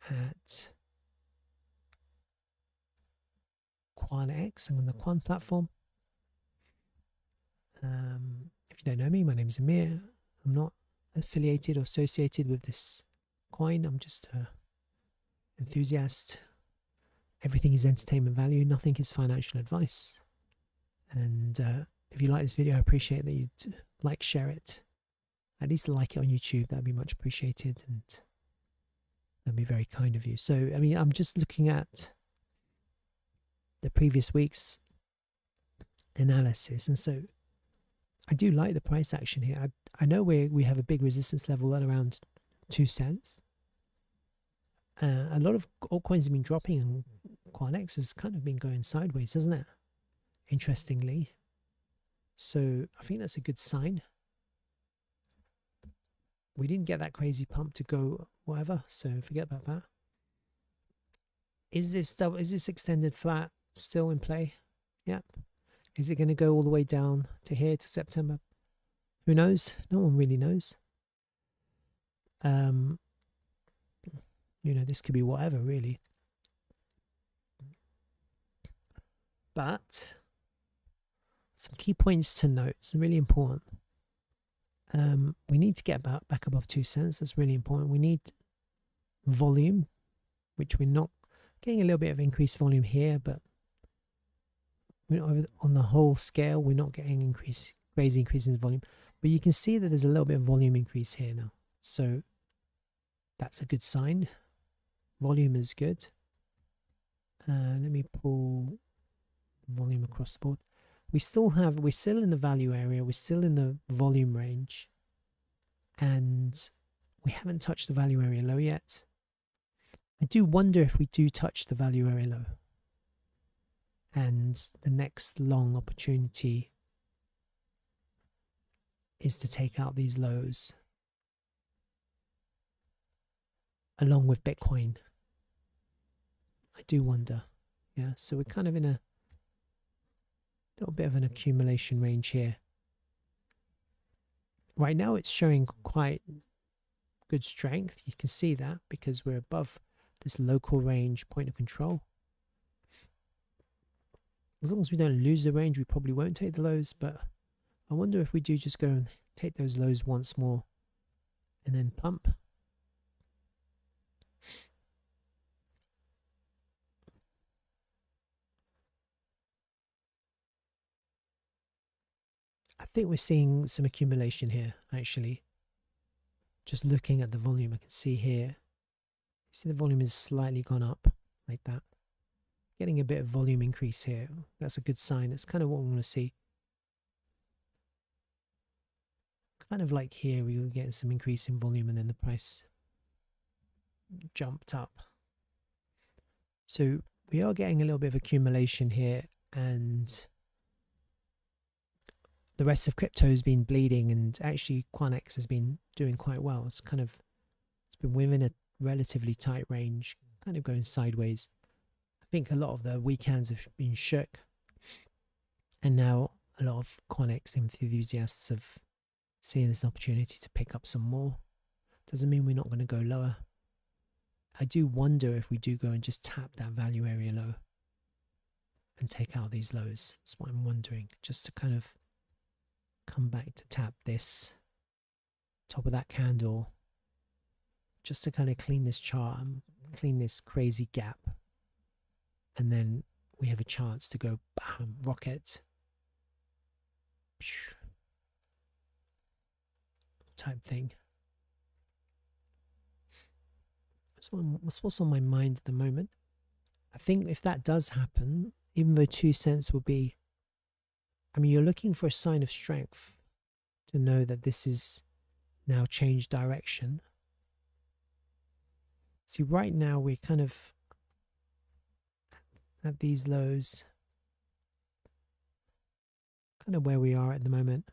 at QANX. I'm on the Quan platform. If you don't know me, my name is Amir. I'm not affiliated or associated with this coin. I'm just an enthusiast. Everything is entertainment value. Nothing is financial advice. And if you like this video, I appreciate that you'd like, share it. At least like it on YouTube. That'd be much appreciated, and that'd be very kind of you. So, I mean, I'm just looking at the previous week's analysis, and so I do like the price action here. I know we have a big resistance level at around 2 cents. A lot of altcoins have been dropping, and QANX has kind of been going sideways, hasn't it? Interestingly. So I think that's a good sign. We didn't get that crazy pump to go whatever, so forget about that. Is this extended flat still in play? Yep. Is it going to go all the way down to here to September? Who knows? No one really knows. You know, this could be whatever, really. But some key points to note. It's really important. We need to get back above 2 cents. That's really important. We need volume, which we're not getting. A little bit of increased volume here, but we're not on the whole scale. We're not getting crazy increases in volume. But you can see that there's a little bit of volume increase here now. So that's a good sign. Volume is good. Let me pull volume across the board. We're still in the value area. We're still in the volume range, and we haven't touched the value area low yet. I do wonder if we do touch the value area low, and the next long opportunity is to take out these lows along with Bitcoin. I do wonder. Yeah, so we're kind of in a little bit of an accumulation range here. Right now it's showing quite good strength. You can see that because we're above this local range point of control. As long as we don't lose the range, we probably won't take the lows, but I wonder if we do just go and take those lows once more and then pump. I think we're seeing some accumulation here, actually. Just looking at the volume, I can see here. You see the volume is slightly gone up, like that. Getting a bit of volume increase here. That's a good sign. That's kind of what we want to see. Kind of like here, we were getting some increase in volume and then the price jumped up. So we are getting a little bit of accumulation here, and the rest of crypto has been bleeding, and actually QANX has been doing quite well. It's been within a relatively tight range, kind of going sideways. I think a lot of the weak hands have been shook, and now a lot of QANX enthusiasts have seen this opportunity to pick up some more. Doesn't mean we're not going to go lower. I do wonder if we do go and just tap that value area low and take out these lows. That's what I'm wondering, just to kind of come back to tap this top of that candle, just to kind of clean this chart, clean this crazy gap, and then we have a chance to go bam, rocket type thing. That's what's on my mind at the moment. I think if that does happen, even though 2 cents will be, I mean, you're looking for a sign of strength to know that this is now changed direction. See, right now we're kind of at these lows, kind of where we are at the moment.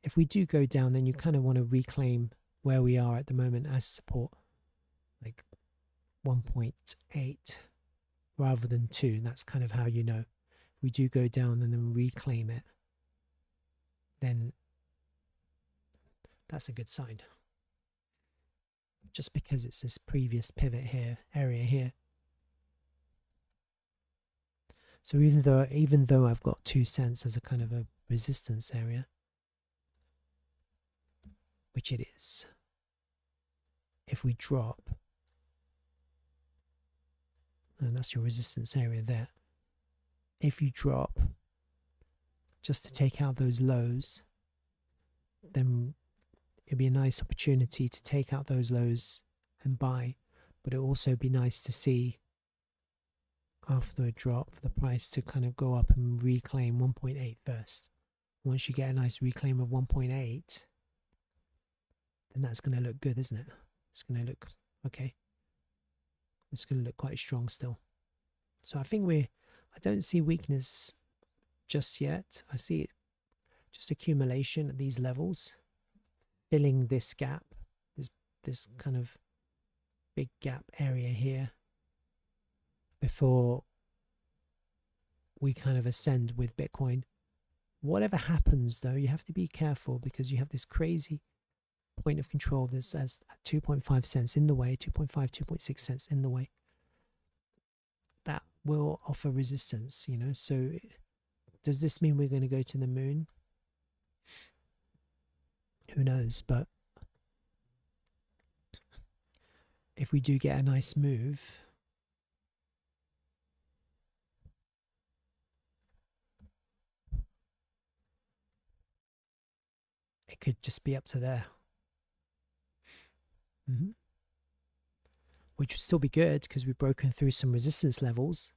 If we do go down, then you kind of want to reclaim where we are at the moment as support, like 1.8 rather than 2. That's kind of how you know. If we do go down and then reclaim it, then that's a good sign. just because it's this previous pivot here, area here. So even though I've got 2 cents as a kind of a resistance area, which it is, if we drop, and that's your resistance area there, if you drop just to take out those lows, then it'd be a nice opportunity to take out those lows and buy, but it'll also be nice to see after a drop for the price to kind of go up and reclaim 1.8 first. Once you get a nice reclaim of 1.8, then that's going to look good, isn't it? It's going to look okay. It's going to look quite strong still. So I think I don't see weakness just yet. I see it just accumulation at these levels, filling this gap, this kind of big gap area here, before we kind of ascend with Bitcoin. Whatever happens though, you have to be careful, because you have this crazy point of control that's as 2.5 cents in the way, 2.6 cents in the way. That will offer resistance, you know. So does this mean we're going to go to the moon? Who knows? But if we do get a nice move, it could just be up to there. Which would still be good because we've broken through some resistance levels,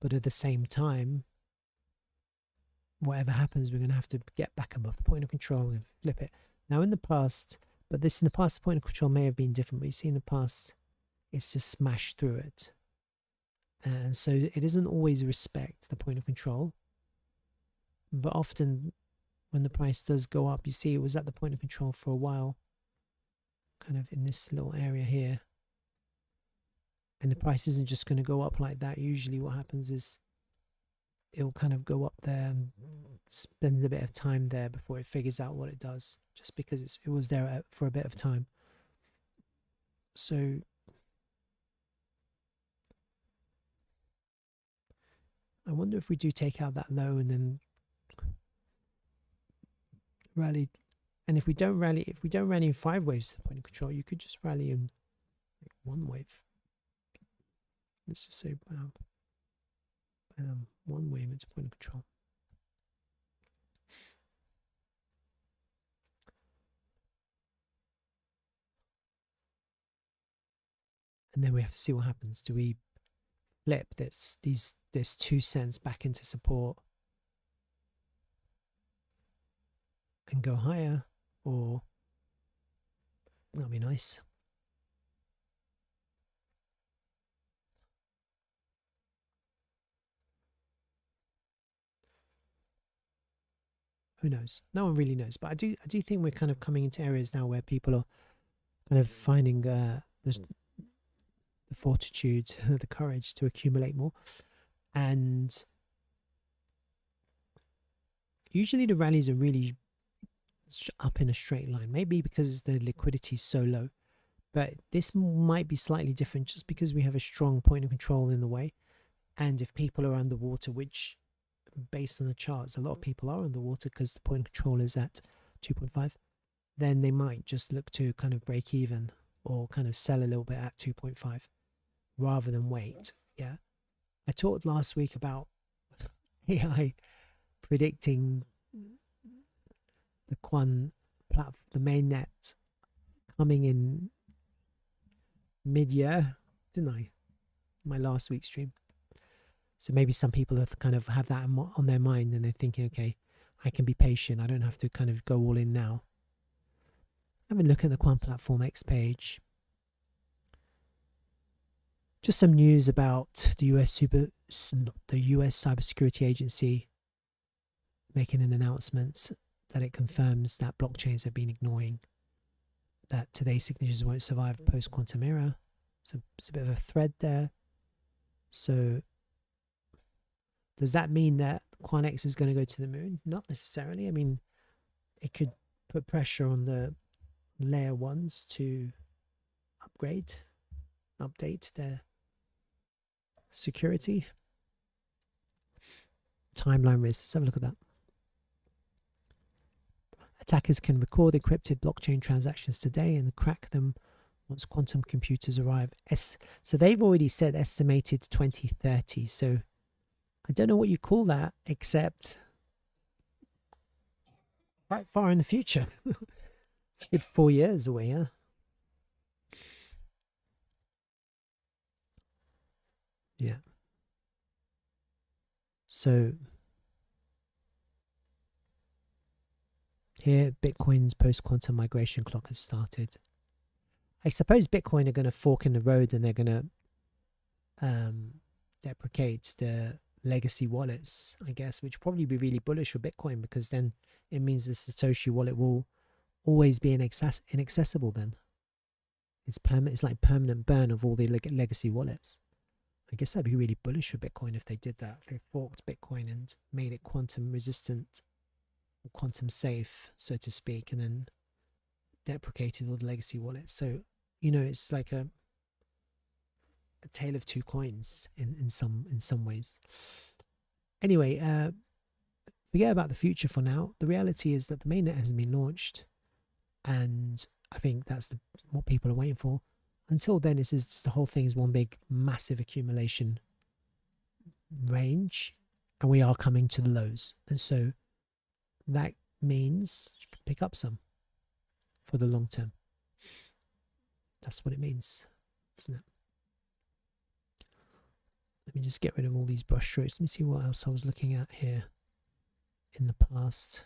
but at the same time, whatever happens, we're going to have to get back above the point of control and flip it. Now in the past, the point of control may have been different, but you see in the past, it's just smashed through it. And so it doesn't always respect the point of control, but often when the price does go up, you see it was at the point of control for a while, kind of in this little area here. And the price isn't just going to go up like that. Usually what happens is it'll kind of go up there and spend a bit of time there before it figures out what it does, just because it was there for a bit of time. So I wonder if we do take out that low and then rally. And if we don't rally in 5 waves to the point of control, you could just rally in 1 wave. Let's just say 1 wave into point of control. And then we have to see what happens. Do we flip this 2 cents back into support and go higher, or that'll be nice. Who knows? No one really knows. But I do think we're kind of coming into areas now where people are kind of finding the fortitude, the courage to accumulate more. And usually the rallies are really up in a straight line, maybe because the liquidity is so low. But this might be slightly different just because we have a strong point of control in the way. And if people are underwater, which based on the charts, a lot of people are underwater because the point of control is at 2.5, then they might just look to kind of break even or kind of sell a little bit at 2.5 rather than wait. Yeah. I talked last week about AI predicting the QANX platform, the mainnet coming in mid-year, didn't I? My last week's stream. So maybe some people have kind of have that on their mind and they're thinking, okay, I can be patient. I don't have to kind of go all in now. Have a look at the QANX Platform X page. Just some news about the US Cybersecurity Agency making an announcement that it confirms that blockchains have been ignoring that today's signatures won't survive post-quantum era. So it's a bit of a thread there. So does that mean that QANX is going to go to the moon? Not necessarily. I mean, it could put pressure on the layer ones to update their security. Timeline risk. Let's have a look at that. Attackers can record encrypted blockchain transactions today and crack them once quantum computers arrive. So they've already said estimated 2030. So I don't know what you call that, except quite far in the future. It's a good 4 years away, huh? Yeah. So here, Bitcoin's post-quantum migration clock has started. I suppose Bitcoin are going to fork in the road and they're going to deprecate the legacy wallets, I guess, which will probably be really bullish for Bitcoin, because then it means the Satoshi wallet will always be inaccessible then. It's like permanent burn of all the legacy wallets. I guess that'd be really bullish for Bitcoin if they did that. They forked Bitcoin and made it quantum resistant or quantum safe, so to speak, and then deprecated all the legacy wallets. So, you know, it's like a tale of two coins in some ways. Anyway, forget about the future for now. The reality is that the mainnet hasn't been launched, and I think that's what people are waiting for. Until then, this is just, the whole thing is one big massive accumulation range, and we are coming to the lows, and so that means you can pick up some for the long term. That's what it means, isn't it? Let me just get rid of all these brush strokes. Let me see what else I was looking at here in the past.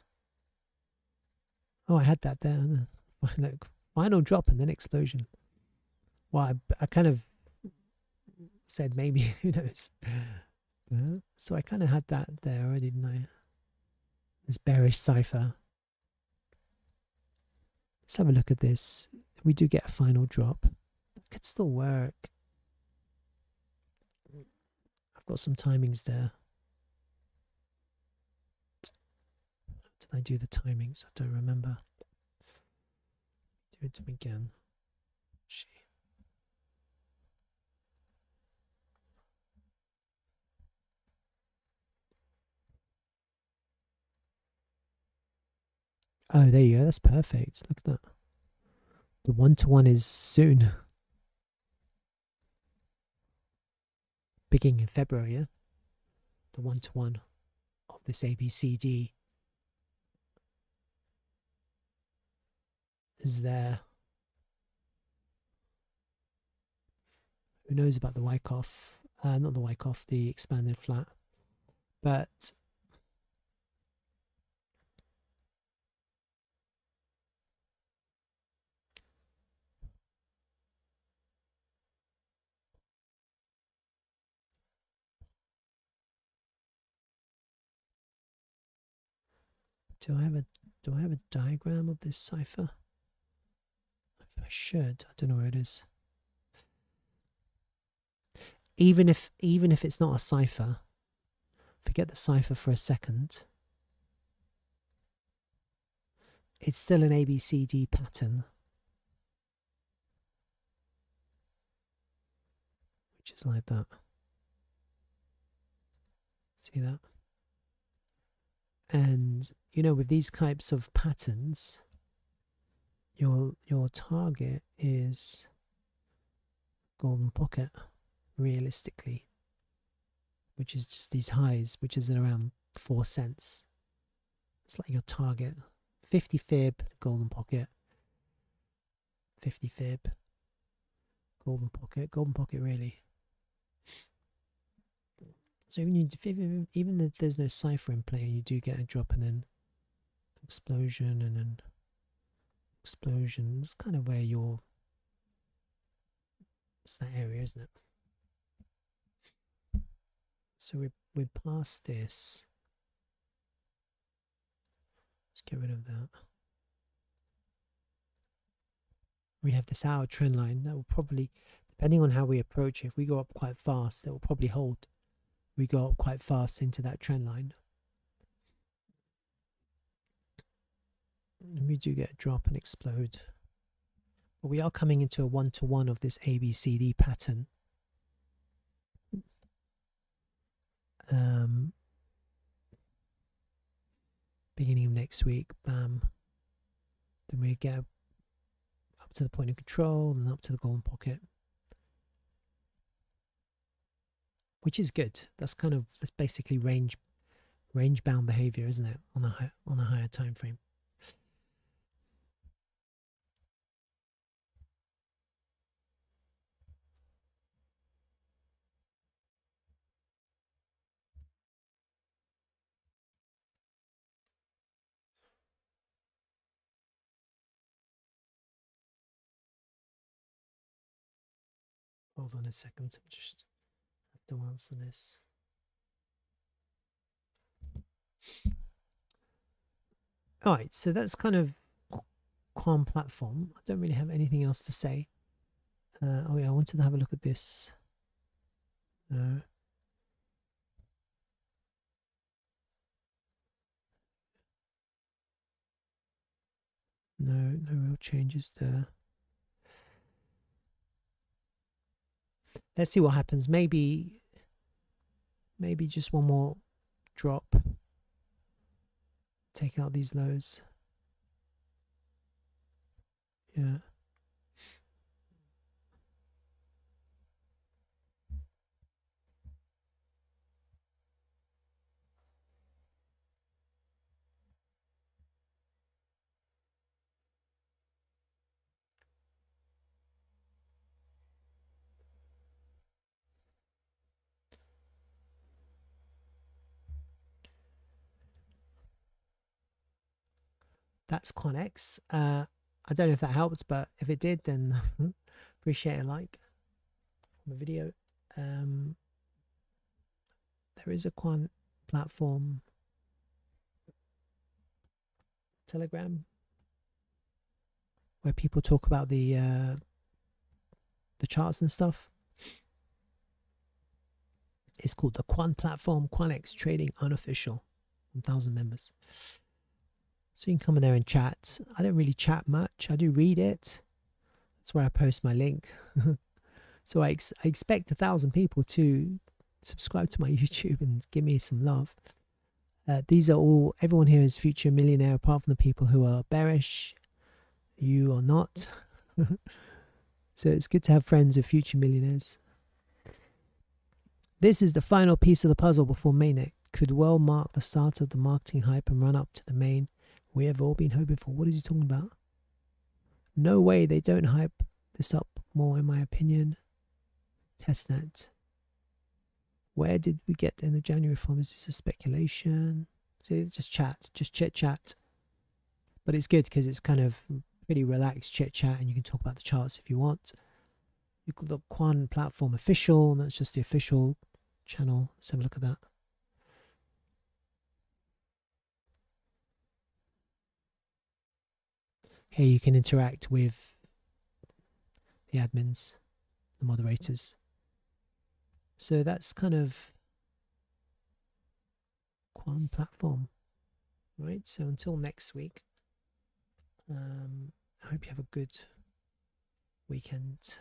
Oh, I had that there. Look, final drop and then explosion. Well, I kind of said maybe, who knows. So I kind of had that there already, didn't I? This bearish cipher. Let's have a look at this. If we do get a final drop, it could still work. I've got some timings there. Did I do the timings? I don't remember. Do it again. Oh, there you go. That's perfect. Look at that. The 1-to-1 is soon. Beginning in February, yeah? The 1-to-1 of this ABCD is there. Who knows about the Wyckoff? Not the Wyckoff, the expanded flat. But do I have a diagram of this cipher? I should. I don't know where it is. Even if it's not a cipher, forget the cipher for a second. It's still an ABCD pattern, which is like that. See that? And you know, with these types of patterns, your target is golden pocket, realistically, which is just these highs, which is at around 4 cents. It's like your target. 50 fib, the golden pocket. 50 fib, golden pocket really. So even if there's no cipher in play, you do get a drop and then explosion and then explosion. It's kind of where it's that area, isn't it? So we're past this. Let's get rid of that. We have this hour trend line that will probably, depending on how we approach it, if we go up quite fast, that will probably hold. We go up quite fast into that trend line. And we do get a drop and explode. But we are coming into a one-to-one of this ABCD pattern. Beginning of next week, bam. Then we get up to the point of control and up to the golden pocket, which is good. That's basically range bound behavior, isn't it, on a higher time frame. Hold on a second, just have to answer this. All right, so that's kind of Quant platform. I don't really have anything else to say. Oh yeah, I wanted to have a look at this. No. No real changes there. Let's see what happens. Maybe just one more drop. Take out these lows. Yeah. That's QANX. I don't know if that helped, but if it did, then appreciate a like on the video. There is a Quant platform Telegram where people talk about the charts and stuff. It's called the Quant platform, QANX Trading Unofficial, 1,000 members. So you can come in there and chat. I don't really chat much. I do read it. That's where I post my link. So I expect 1,000 people to subscribe to my YouTube and give me some love. These are all, everyone here is future millionaire apart from the people who are bearish. You are not. So it's good to have friends with future millionaires. This is the final piece of the puzzle before mainnet. Could well mark the start of the marketing hype and run up to the main we have all been hoping for. What is he talking about? No way they don't hype this up more, in my opinion. Testnet. Where did we get the end of January from? Is this a speculation? So just chat, just chit chat. But it's good because it's kind of pretty relaxed chit chat, and you can talk about the charts if you want. You can look Quant platform official, and that's just the official channel. Let's have a look at that. Here you can interact with the admins, the moderators. So that's kind of Quant platform, right? So until next week, I hope you have a good weekend.